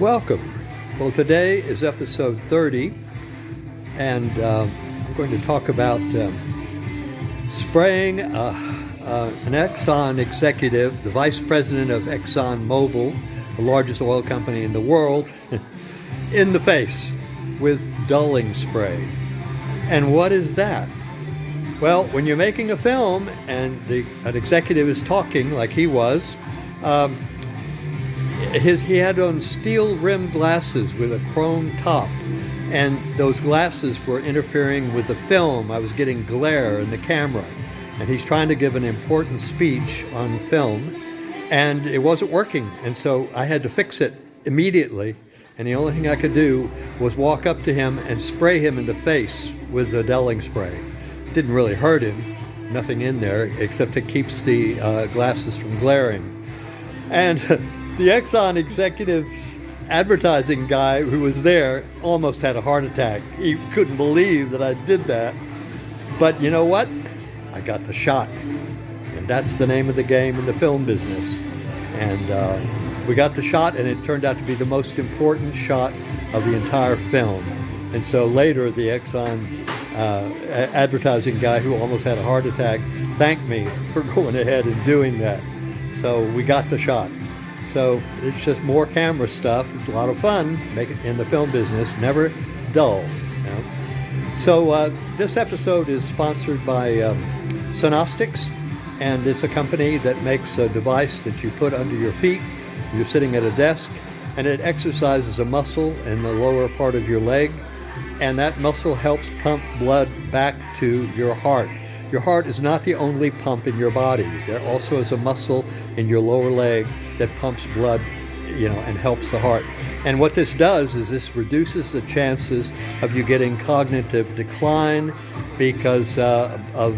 Welcome. Well, today is episode 30, and I'm going to talk about spraying an Exxon executive, the vice president of Exxon Mobil, the largest oil company in the world, in the face with dulling spray. And what is that? Well, when you're making a film and an executive is talking like he was, he had on steel-rimmed glasses with a chrome top, and those glasses were interfering with the film. I was getting glare in the camera, and he's trying to give an important speech on film, and it wasn't working, and so I had to fix it immediately, and the only thing I could do was walk up to him and spray him in the face with the dulling spray. Didn't really hurt him, nothing in there, except it keeps the glasses from glaring. And the Exxon executive's advertising guy who was there almost had a heart attack. He couldn't believe that I did that. But you know what? I got the shot. And that's the name of the game in the film business. And we got the shot, and it turned out to be the most important shot of the entire film. And so later, the Exxon advertising guy who almost had a heart attack thanked me for going ahead and doing that. So we got the shot. So it's just more camera stuff. It's a lot of fun making in the film business, never dull. You know? So this episode is sponsored by SONOSTICS, and it's a company that makes a device that you put under your feet. You're sitting at a desk, and it exercises a muscle in the lower part of your leg, and that muscle helps pump blood back to your heart. Your heart is not the only pump in your body. There also is a muscle in your lower leg that pumps blood, and helps the heart. And what this does is this reduces the chances of you getting cognitive decline because of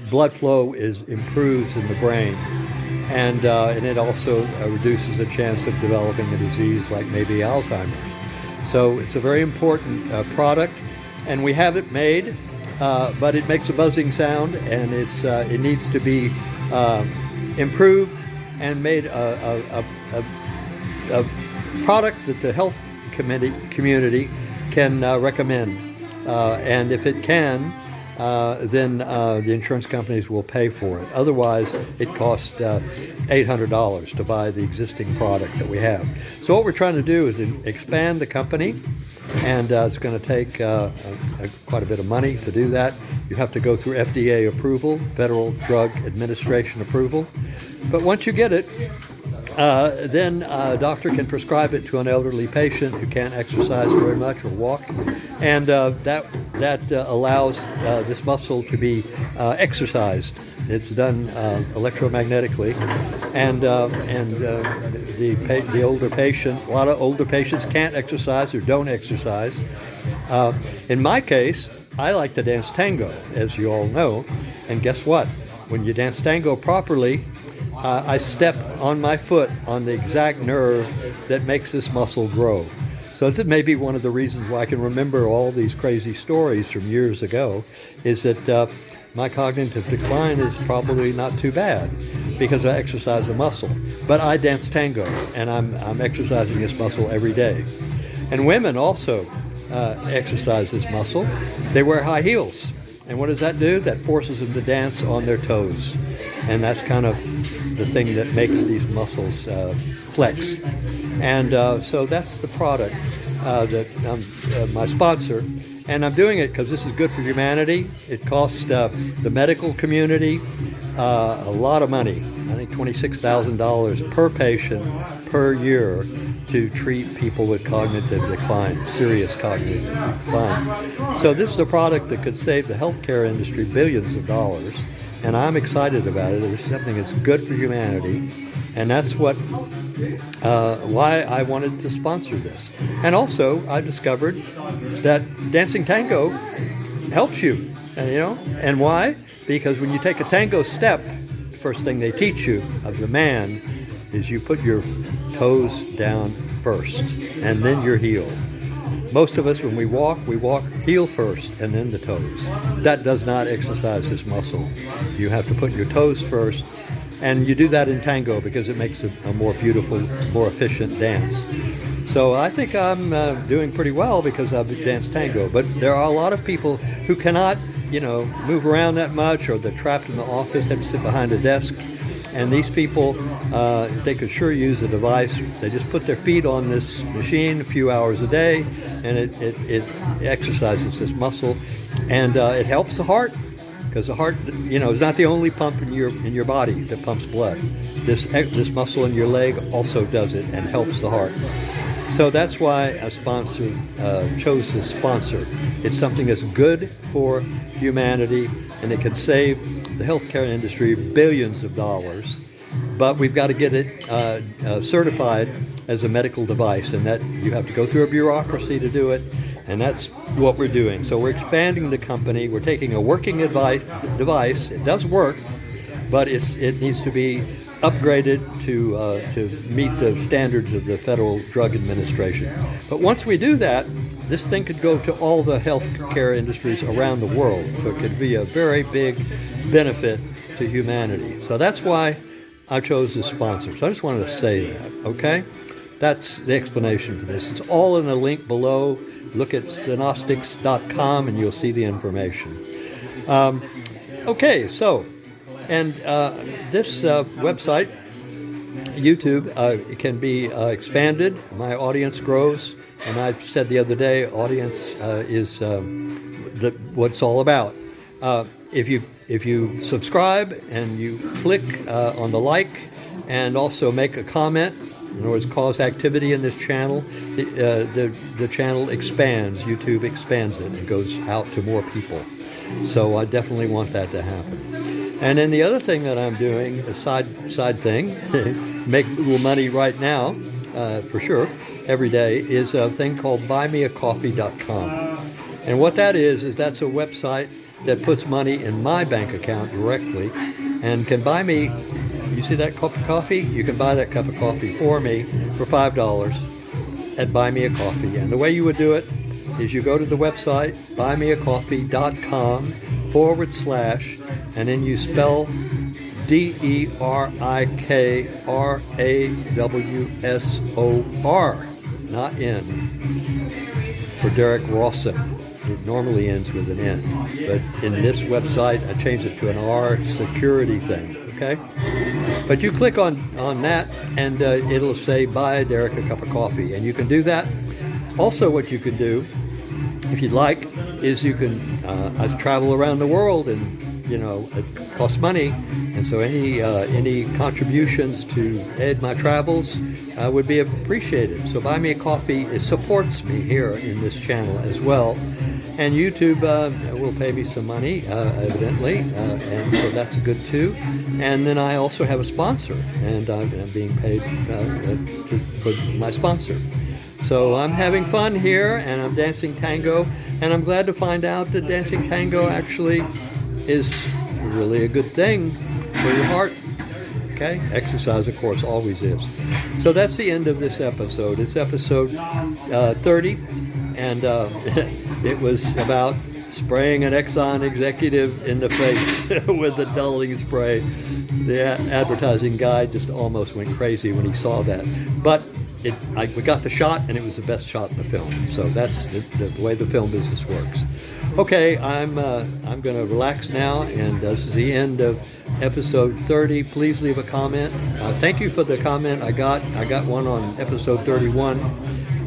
blood flow improves in the brain. And it also reduces the chance of developing a disease like maybe Alzheimer's. So it's a very important product, and we have it made. But it makes a buzzing sound, and it needs to be improved and made a product that the health community can recommend. And if it can, then the insurance companies will pay for it. Otherwise, it costs $800 to buy the existing product that we have. So what we're trying to do is expand the company, and it's going to take quite a bit of money to do that. You have to go through FDA approval, Federal Drug Administration approval. But once you get it, then a doctor can prescribe it to an elderly patient who can't exercise very much or walk, and that allows this muscle to be exercised. It's done electromagnetically, and the older patient, a lot of older patients can't exercise or don't exercise. In my case, I like to dance tango, as you all know, and guess what? When you dance tango properly, I step on my foot on the exact nerve that makes this muscle grow. So this may be one of the reasons why I can remember all these crazy stories from years ago, is that my cognitive decline is probably not too bad because I exercise a muscle. But I dance tango, and I'm exercising this muscle every day. And women also exercise this muscle. They wear high heels. And what does that do? That forces them to dance on their toes. And that's kind of the thing that makes these muscles flex. And so that's the product that my sponsor. And I'm doing it because this is good for humanity. It costs the medical community a lot of money. I think $26,000 per patient per year to treat people with cognitive decline, serious cognitive decline. So this is a product that could save the healthcare industry billions of dollars, and I'm excited about it. This is something that's good for humanity, and that's why I wanted to sponsor this. And also, I discovered that dancing tango helps you, and why? Because when you take a tango step, the first thing they teach you of the man is you put your toes down first, and then your heel. Most of us, when we walk heel first and then the toes. That does not exercise this muscle. You have to put your toes first, and you do that in tango because it makes a more beautiful, more efficient dance. So I think I'm doing pretty well because I've danced tango. But there are a lot of people who cannot, move around that much, or they're trapped in the office, have to sit behind a desk. And these people, they could sure use a device. They just put their feet on this machine a few hours a day, and it exercises this muscle, and it helps the heart, because the heart, is not the only pump in your body that pumps blood. This muscle in your leg also does it and helps the heart. So that's why a sponsor chose this sponsor. It's something that's good for humanity, and it could save the healthcare industry billions of dollars. But we've got to get it certified as a medical device, and that you have to go through a bureaucracy to do it, and that's what we're doing. So we're expanding the company. We're taking a working device. It does work, but it needs to be upgraded to meet the standards of the Federal Drug Administration. But once we do that, this thing could go to all the healthcare industries around the world. So it could be a very big benefit to humanity. So that's why I chose this sponsor. So I just wanted to say that, okay? That's the explanation for this. It's all in the link below. Look at SONOSTICS.com and you'll see the information. Okay, so, and this website, YouTube, it can be expanded. My audience grows. And I said the other day, audience is what it's all about. If you subscribe and you click on the like and also make a comment, in other words, cause activity in this channel, the channel expands. YouTube expands it and goes out to more people. So I definitely want that to happen. And then the other thing that I'm doing, a side thing, make a little money right now, for sure, every day, is a thing called buymeacoffee.com. And what that is that's a website that puts money in my bank account directly and can buy me, you see that cup of coffee? You can buy that cup of coffee for me for $5 at Buy Me a Coffee. And the way you would do it is you go to the website, buymeacoffee.com / and then you spell DERIKRAWSOR, not N, for Derek Rawson. It normally ends with an N, but in this website I changed it to an R, security thing, okay? But you click on that and it'll say buy Derek a cup of coffee, and you can do that. Also what you can do, if you'd like, is you can I travel around the world, and it costs money, and so any contributions to aid my travels would be appreciated. So Buy Me a Coffee, it supports me here in this channel as well, and YouTube will pay me some money, evidently, and so that's good too. And then I also have a sponsor, and I'm being paid for my sponsor. So I'm having fun here, and I'm dancing tango, and I'm glad to find out that dancing tango actually is really a good thing for your heart. Okay? Exercise, of course, always is. So that's the end of this episode. It's episode 30, and it was about spraying an Exxon executive in the face with the dulling spray. The advertising guy just almost went crazy when he saw that. But we got the shot, and it was the best shot in the film. So that's the way the film business works. Okay, I'm going to relax now, and this is the end of episode 30. Please leave a comment. Thank you for the comment I got. I got one on episode 31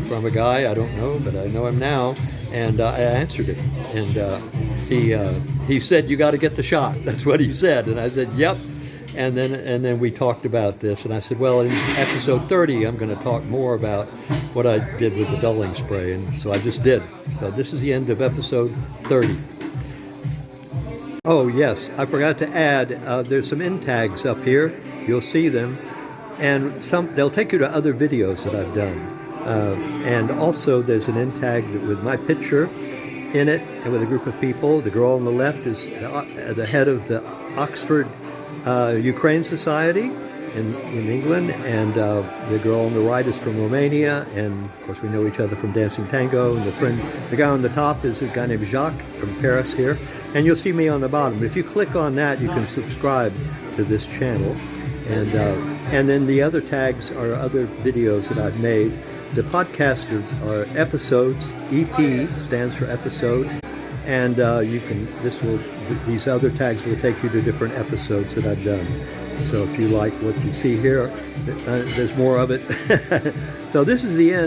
from a guy I don't know, but I know him now, and I answered it. And he said, "You got to get the shot." That's what he said, and I said, "Yep." And then we talked about this, and I said, well, in episode 30, I'm going to talk more about what I did with the dulling spray, and so I just did. So this is the end of episode 30. Oh, yes, I forgot to add, there's some end tags up here. You'll see them, and they'll take you to other videos that I've done. And also there's an end tag with my picture in it, and with a group of people. The girl on the left is the head of the Oxford Ukraine Society in England, and the girl on the right is from Romania, and of course we know each other from dancing tango, and the guy on the top is a guy named Jacques from Paris here, and you'll see me on the bottom. If you click on that, you can subscribe to this channel, and then the other tags are other videos that I've made The podcast are episodes. EP stands for episode, and these other tags will take you to different episodes that I've done. So if you like what you see here, there's more of it. So this is the end.